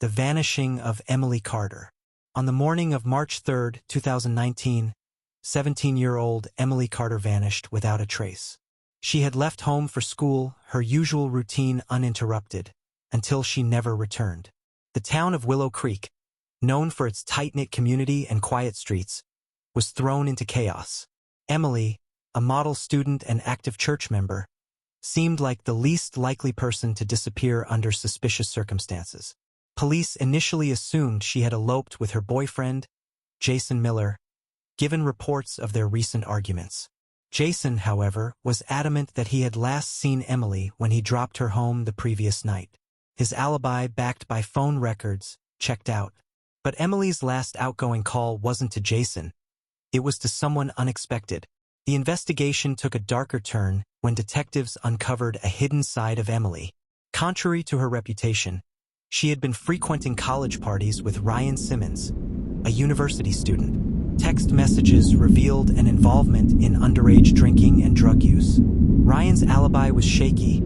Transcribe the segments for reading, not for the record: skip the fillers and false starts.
The vanishing of Emily Carter. On the morning of March 3, 2019, 17-year-old Emily Carter vanished without a trace. She had left home for school, her usual routine uninterrupted, until she never returned. The town of Willow Creek, known for its tight-knit community and quiet streets, was thrown into chaos. Emily, a model student and active church member, seemed like the least likely person to disappear under suspicious circumstances. Police initially assumed she had eloped with her boyfriend, Jason Miller, given reports of their recent arguments. Jason, however, was adamant that he had last seen Emily when he dropped her home the previous night. His alibi, backed by phone records, checked out. But Emily's last outgoing call wasn't to Jason. It was to someone unexpected. The investigation took a darker turn when detectives uncovered a hidden side of Emily. Contrary to her reputation, she had been frequenting college parties with Ryan Simmons, a university student. Text messages revealed an involvement in underage drinking and drug use. Ryan's alibi was shaky,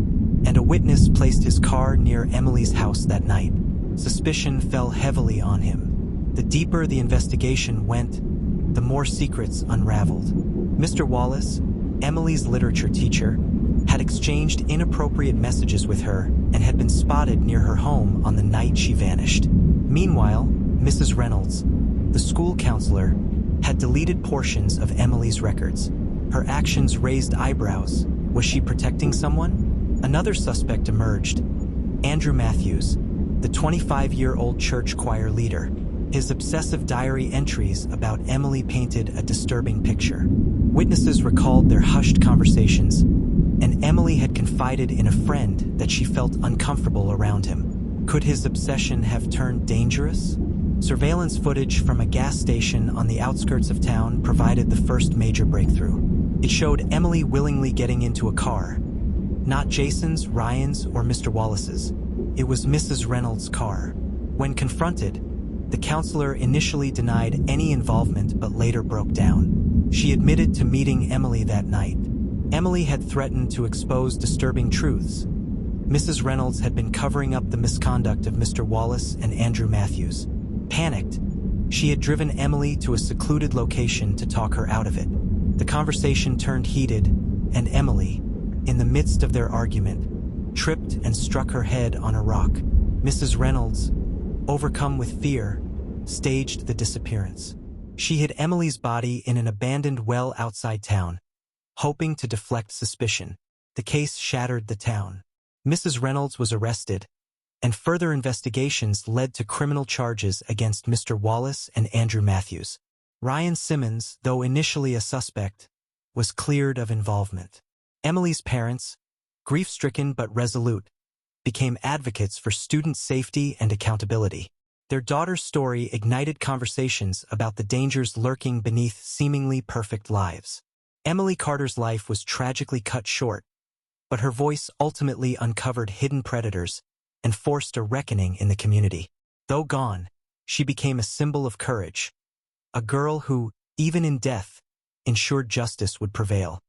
and a witness placed his car near Emily's house that night. Suspicion fell heavily on him. The deeper the investigation went, the more secrets unraveled. Mr. Wallace, Emily's literature teacher, had exchanged inappropriate messages with her and had been spotted near her home on the night she vanished. Meanwhile, Mrs. Reynolds, the school counselor, had deleted portions of Emily's records. Her actions raised eyebrows. Was she protecting someone? Another suspect emerged, Andrew Matthews, the 25-year-old church choir leader. His obsessive diary entries about Emily painted a disturbing picture. Witnesses recalled their hushed conversations, and Emily had confided in a friend that she felt uncomfortable around him. Could his obsession have turned dangerous? Surveillance footage from a gas station on the outskirts of town provided the first major breakthrough. It showed Emily willingly getting into a car. Not Jason's, Ryan's, or Mr. Wallace's. It was Mrs. Reynolds' car. When confronted, the counselor initially denied any involvement but later broke down. She admitted to meeting Emily that night. Emily had threatened to expose disturbing truths. Mrs. Reynolds had been covering up the misconduct of Mr. Wallace and Andrew Matthews. Panicked, she had driven Emily to a secluded location to talk her out of it. The conversation turned heated, and Emily, in the midst of their argument, tripped and struck her head on a rock. Mrs. Reynolds, overcome with fear, staged the disappearance. She hid Emily's body in an abandoned well outside town, hoping to deflect suspicion. The case shattered the town. Mrs. Reynolds was arrested, and further investigations led to criminal charges against Mr. Wallace and Andrew Matthews. Ryan Simmons, though initially a suspect, was cleared of involvement. Emily's parents, grief-stricken but resolute, became advocates for student safety and accountability. Their daughter's story ignited conversations about the dangers lurking beneath seemingly perfect lives. Emily Carter's life was tragically cut short, but her voice ultimately uncovered hidden predators and forced a reckoning in the community. Though gone, she became a symbol of courage, a girl who, even in death, ensured justice would prevail.